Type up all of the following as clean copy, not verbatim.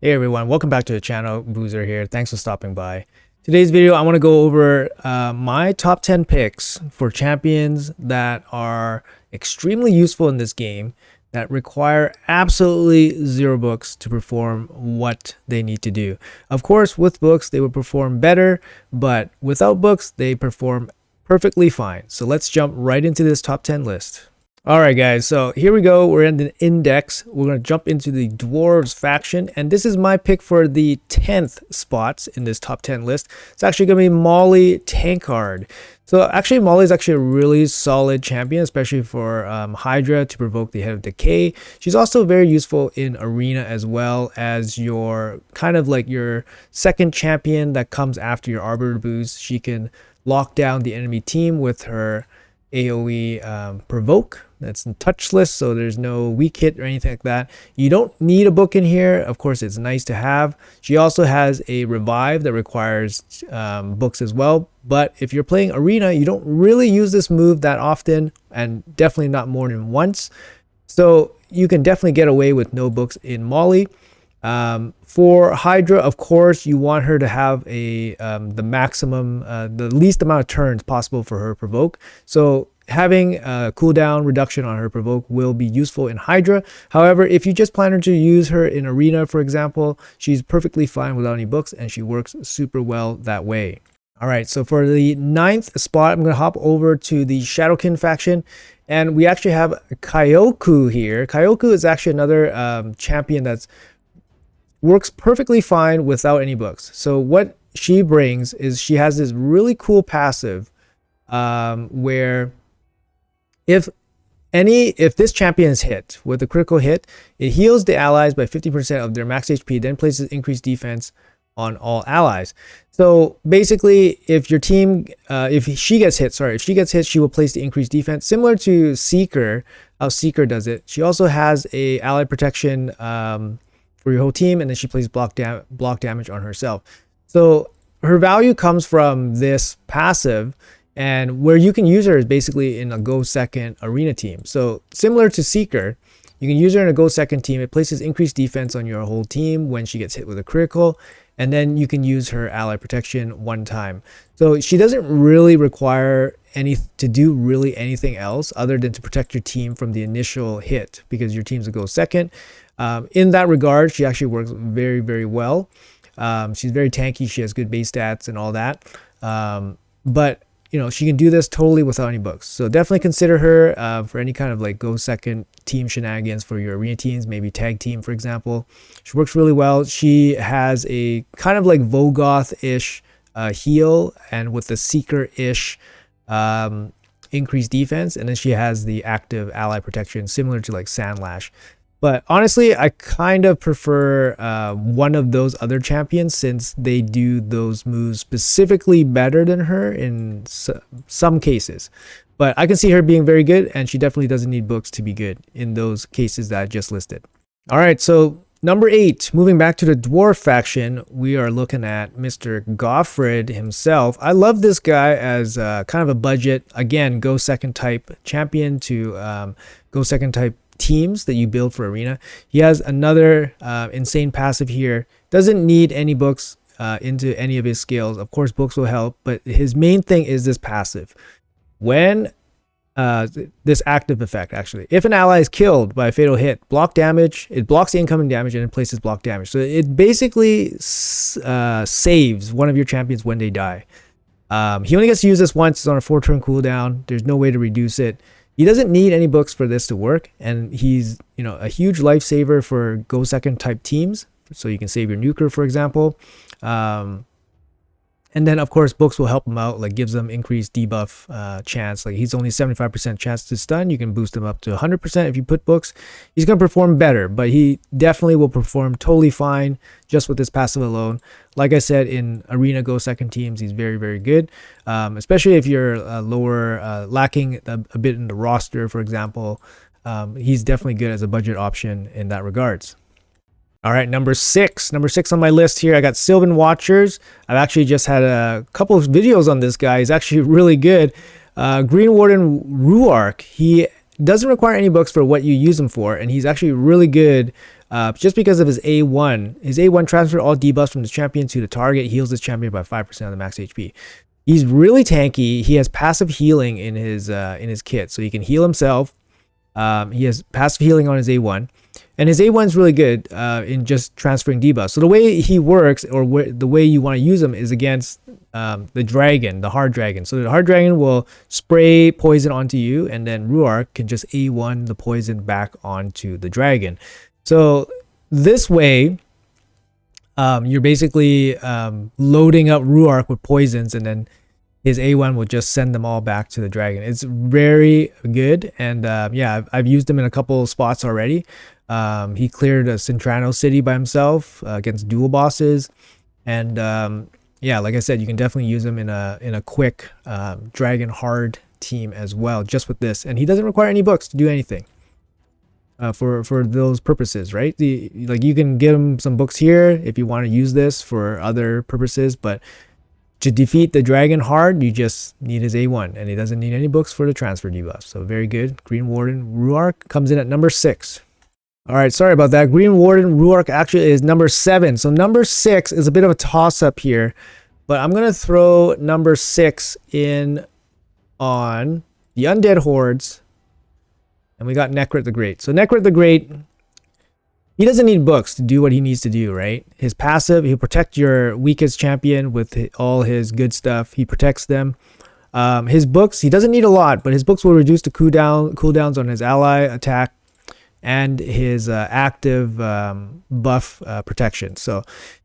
Hey everyone, welcome back to the channel. Boozer here. Thanks for stopping by. Today's video, I want to go over my top 10 picks for champions that are extremely useful in this game that require absolutely zero books to perform what they need to do. Of course, with books, they will perform better, but without books, they perform perfectly fine. So let's jump right into this top 10 list. Alright guys, so here we go. We're in the index. We're going to jump into the dwarves faction, and this is my pick for the 10th spots in this top 10 list. It's actually going to be Mogi Tankard. So actually Molly is actually a really solid champion, especially for Hydra to provoke the Head of Decay. She's also very useful in Arena as well as your kind of like your second champion that comes after your Arbiter boost. She can lock down the enemy team with her AoE provoke. That's touchless, so there's no weak hit or anything like that. You don't need a book in here. Of course, it's nice to have. She also has a revive that requires books as well. But if you're playing Arena, you don't really use this move that often, and definitely not more than once. So you can definitely get away with no books in Mogi. For Hydra, of course, you want her to have a the maximum, the least amount of turns possible for her provoke. So having a cooldown reduction on her provoke will be useful in Hydra. However, if you just plan to use her in Arena, for example, she's perfectly fine without any books, and she works super well that way. All right, so for the 9th spot, I'm going to hop over to the Shadowkin faction, and we actually have Kyoku here. Kyoku is actually another champion that's works perfectly fine without any books. So what she brings is she has this really cool passive where if this champion is hit with a critical hit, it heals the allies by 50% of their max HP, then places increased defense on all allies. So basically, if your team, if she gets hit, she will place the increased defense, similar to Seeker, how Seeker does it. She also has a ally protection for your whole team, and then she plays block damage on herself. So her value comes from this passive, and where you can use her is basically in a go second Arena team. So similar to Seeker, you can use her in a go second team. It places increased defense on your whole team when she gets hit with a critical, and then you can use her ally protection one time. So she doesn't really require to do really anything else other than to protect your team from the initial hit, because your team's a go second. In that regard, she actually works very, very well. She's very tanky. She has good base stats and all that. But you know, she can do this totally without any books. So definitely consider her for any kind of like go second team shenanigans for your Arena teams, maybe tag team, for example. She works really well. She has a kind of like Vogoth-ish heal, and with the Seeker-ish increased defense. And then she has the active ally protection, similar to like Sandlash. But honestly, I kind of prefer one of those other champions, since they do those moves specifically better than her in some cases. But I can see her being very good, and she definitely doesn't need books to be good in those cases that I just listed. All right, so number 8, moving back to the dwarf faction, we are looking at Mr. Goffred himself. I love this guy as kind of a budget, again, go second type champion to go second type teams that you build for Arena. He has another insane passive here. Doesn't need any books into any of his skills. Of course, books will help, but his main thing is this passive. When this active effect, actually, if an ally is killed by a fatal hit, block damage, it blocks the incoming damage and it places block damage. So it basically saves one of your champions when they die. He only gets to use this once. It's on a 4-turn cooldown. There's no way to reduce it. He doesn't need any books for this to work, and he's, you know, a huge lifesaver for go second type teams. So you can save your nuker, for example. And then of course books will help him out, like gives them increased debuff chance. Like he's only 75% chance to stun. You can boost him up to 100% if you put books. He's going to perform better, but he definitely will perform totally fine just with this passive alone. Like I said, in Arena go second teams, he's very, very good. Especially if you're lower, lacking a bit in the roster, for example. He's definitely good as a budget option in that regards. All right, number 6 on my list here, I got Sylvan Watchers. I've actually just had a couple of videos on this guy. He's actually really good. Green Warden Ruark, he doesn't require any books for what you use him for, and he's actually really good just because of his A1. His A1 transfer all debuffs from the champion to the target, heals this champion by 5% of the max HP. He's really tanky. He has passive healing in his kit, so he can heal himself. He has passive healing on his A1, and his A1 is really good in just transferring debuffs. So the way he works, or the way you want to use him, is against the dragon, the hard dragon. So the hard dragon will spray poison onto you, and then Ruark can just A1 the poison back onto the dragon. So this way, you're basically loading up Ruark with poisons, and then his A1 will just send them all back to the dragon. It's very good, and yeah, I've used him in a couple spots already. He cleared a Centrano city by himself against dual bosses, and yeah, like I said, you can definitely use him in a quick dragon hard team as well, just with this. And he doesn't require any books to do anything for those purposes, right? Like you can get him some books here if you want to use this for other purposes, but to defeat the dragon hard, you just need his A1, and he doesn't need any books for the transfer debuff. So very good. Green Warden Ruark comes in at number 6. All right, sorry about that. Green Warden Ruark actually is number 7. So number 6 is a bit of a toss-up here, but I'm going to throw number 6 in on the Undead Hordes, and we got Necrit the Great. So Necrit the Great, he doesn't need books to do what he needs to do, right? His passive, he'll protect your weakest champion with all his good stuff. He protects them. His books, he doesn't need a lot, but his books will reduce the cooldowns on his ally attack and his active buff protection. So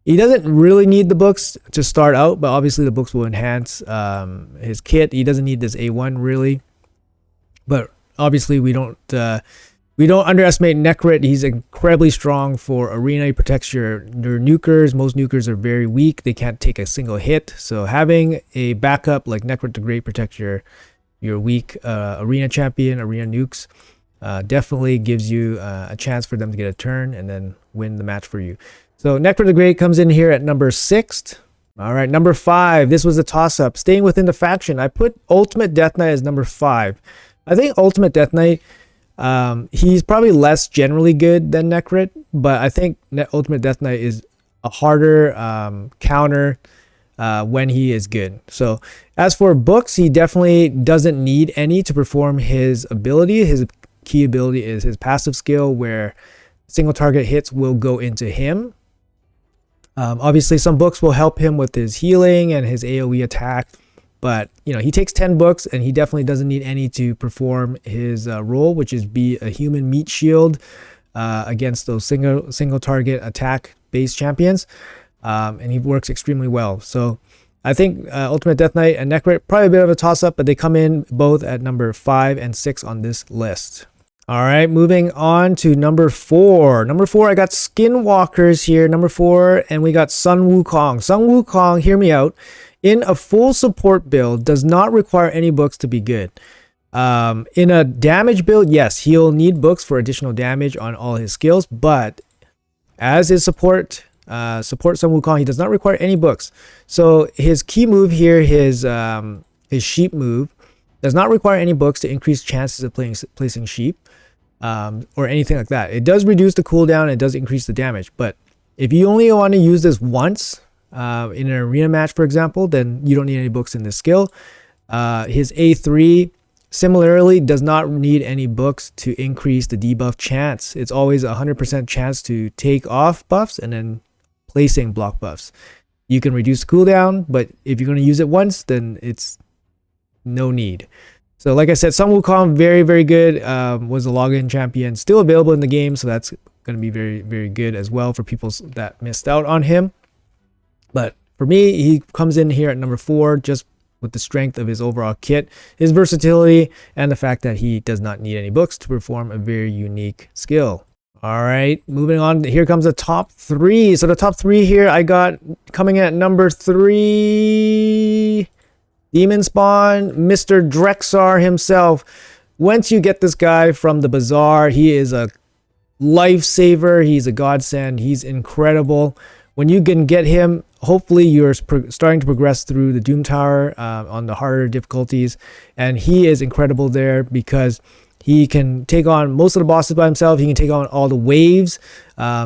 he doesn't really need the books to start out, but obviously the books will enhance his kit. He doesn't need this A1 really, but obviously we don't underestimate Necrit. He's incredibly strong for arena. He protects your nukers. Most nukers are very weak. They can't take a single hit. So having a backup like Necrit the Great protect your weak arena champion, arena nukes, definitely gives you a chance for them to get a turn and then win the match for you. So Necrit the Great comes in here at number 6. All right, number 5. This was a toss-up. Staying within the faction, I put Ultimate Death Knight as number 5. I think Ultimate Death Knight, he's probably less generally good than Necrit, but I think Ultimate Death Knight is a harder counter when he is good. So as for books, he definitely doesn't need any to perform his ability. His key ability is his passive skill, where single target hits will go into him. Obviously some books will help him with his healing and his AoE attack, but you know, he takes 10 books and he definitely doesn't need any to perform his role, which is be a human meat shield against those single target attack based champions, and he works extremely well. So I think Ultimate Death Knight and Necrit, probably a bit of a toss up, but they come in both at number 5 and 6 on this list. All right, moving on to number 4. Number 4, I got Skinwalkers here, number 4, and we got Sun Wukong. Sun Wukong, hear me out, in a full support build does not require any books to be good. In a damage build, yes, he'll need books for additional damage on all his skills, but as his support Sun Wukong, he does not require any books. So his key move here, his sheep move, does not require any books to increase chances of placing sheep or anything like that. It does reduce the cooldown, it does increase the damage, but if you only want to use this once in an arena match, for example, then you don't need any books in this skill. His A3 similarly does not need any books to increase the debuff chance. It's always 100% chance to take off buffs and then placing block buffs. You can reduce the cooldown, but if you're going to use it once, then it's no need. So like I said, Sun Wukong, very, very good. Was a login champion, still available in the game, so that's going to be very, very good as well for people that missed out on him. But for me, he comes in here at number 4 just with the strength of his overall kit, his versatility, and the fact that he does not need any books to perform a very unique skill. All right, moving on. Here comes the top 3. So the top 3 here, I got coming in at number 3, Demon Spawn, Mr. Drexar himself. Once you get this guy from the bazaar, he is a lifesaver. He's a godsend. He's incredible. When you can get him, hopefully you're starting to progress through the Doom Tower on the harder difficulties. And he is incredible there because He can take on most of the bosses by himself. He can take on all the waves.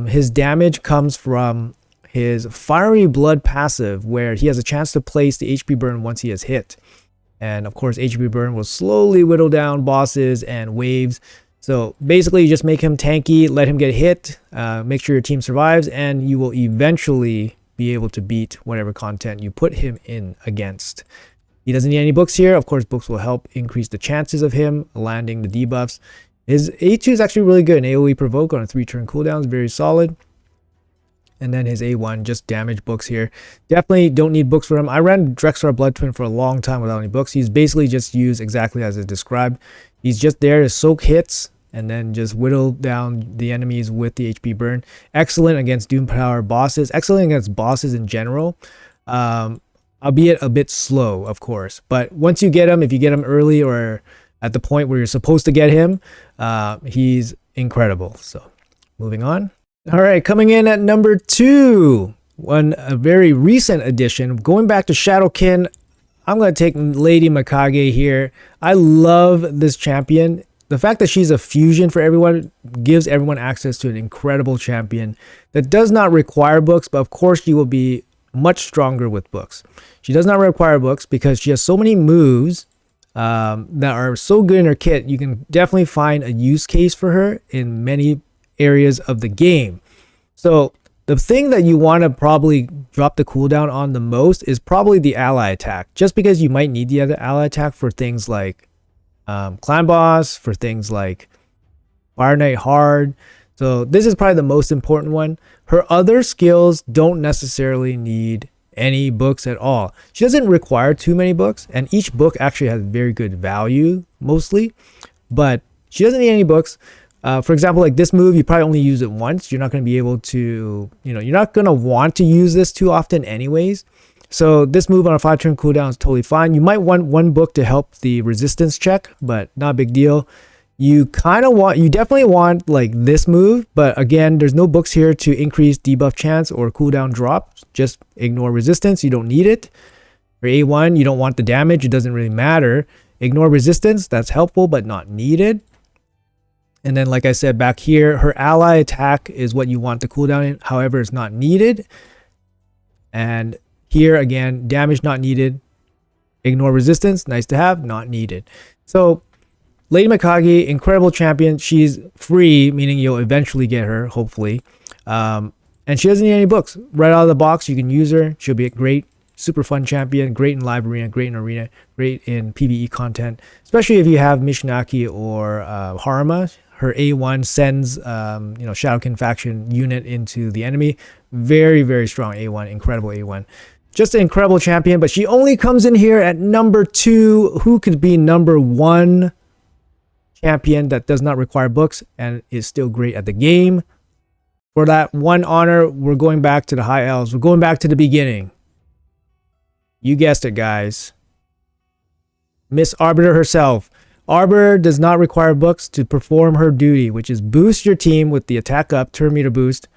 His damage comes from his Fiery Blood passive, where he has a chance to place the HP burn once he has hit. And of course, HP burn will slowly whittle down bosses and waves. So basically, you just make him tanky, let him get hit, make sure your team survives, and you will eventually be able to beat whatever content you put him in against. He doesn't need any books here. Of course, books will help increase the chances of him landing the debuffs. His A2 is actually really good. An AoE provoke on a 3-turn cooldown is very solid. And then his A1, just damage books here. Definitely don't need books for him. I ran Drexar Blood Twin for a long time without any books. He's basically just used exactly as it's described. He's just there to soak hits and then just whittle down the enemies with the HP burn. Excellent against Doom Power bosses. Excellent against bosses in general. Albeit a bit slow, of course. But once you get him, if you get him early or at the point where you're supposed to get him, he's incredible. So moving on. All right, coming in at number 2, a very recent addition. Going back to Shadowkin, I'm going to take Lady Mikage here. I love this champion. The fact that she's a fusion for everyone gives everyone access to an incredible champion that does not require books, but of course she will be much stronger with books. She does not require books because she has so many moves that are so good in her kit. You can definitely find a use case for her in many areas of the game. So the thing that you want to probably drop the cooldown on the most is probably the ally attack, just because you might need the other ally attack for things like clan boss, for things like Fire Knight hard. So this is probably the most important one. Her other skills don't necessarily need any books at all. She doesn't require too many books, and each book actually has very good value mostly, but she doesn't need any books. For example, like this move, you probably only use it once. You're not going to be able to, you're not going to want to use this too often anyways. So this move on a 5-turn cooldown is totally fine. You might want one book to help the resistance check, but not a big deal. You definitely want like this move, but again, there's no books here to increase debuff chance or cooldown drop. Just ignore resistance. You don't need it. For A1, you don't want the damage. It doesn't really matter. Ignore resistance. That's helpful, but not needed. And then, like I said, back here, her ally attack is what you want the cooldown in. However, it's not needed. And here, again, damage not needed. Ignore resistance. Nice to have. Not needed. So, Lady Mikage, incredible champion. She's free, meaning you'll eventually get her, hopefully. And she doesn't need any books. Right out of the box, you can use her. She'll be a great, super fun champion. Great in live arena, great in arena, great in PvE content. Especially if you have Mishinaki or Haruma. Her A1 sends, Shadowkin faction unit into the enemy. Very, very strong A1. Incredible A1. Just an incredible champion, but she only comes in here at number 2. Who could be number 1 champion that does not require books and is still great at the game? For that one honor, we're going back to the High Elves. We're going back to the beginning. You guessed it, guys. Miss Arbiter herself. Arbiter does not require books to perform her duty, which is boost your team with the attack up, turn meter boost,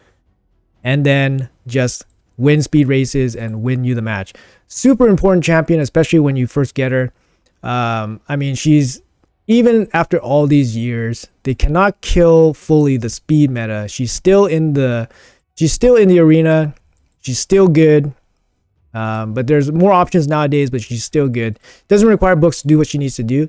and then just win speed races and win you the match. Super important champion, especially when you first get her. I mean, she's, even after all these years, they cannot kill fully the speed meta. She's still in the arena. She's still good. But there's more options nowadays, but she's still good. Doesn't require books to do what she needs to do.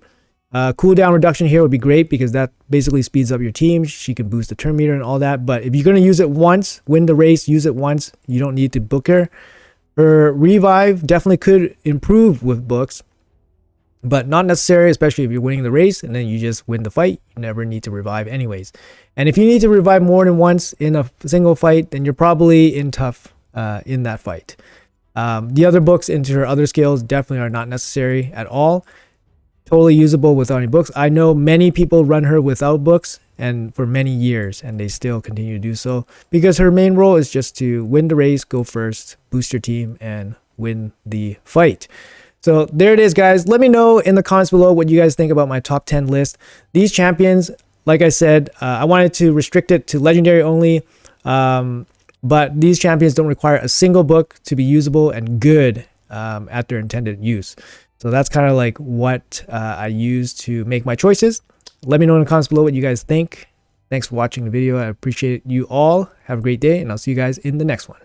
Cooldown reduction here would be great because that basically speeds up your team. She can boost the turn meter and all that. But if you're going to use it once, win the race, use it once. You don't need to book her. Her revive definitely could improve with books, but not necessary, especially if you're winning the race and then you just win the fight. You never need to revive anyways. And if you need to revive more than once in a single fight, then you're probably in tough in that fight. The other books into her other skills definitely are not necessary at all. Totally usable without any books. I know many people run her without books and for many years, and they still continue to do so because her main role is just to win the race, go first, boost your team, and win the fight. So there it is, guys. Let me know in the comments below what you guys think about my top 10 list. These champions, like I said, I wanted to restrict it to legendary only, but these champions don't require a single book to be usable and good at their intended use. So that's kind of like what I use to make my choices. Let me know in the comments below what you guys think. Thanks for watching the video. I appreciate you all. Have a great day, and I'll see you guys in the next one.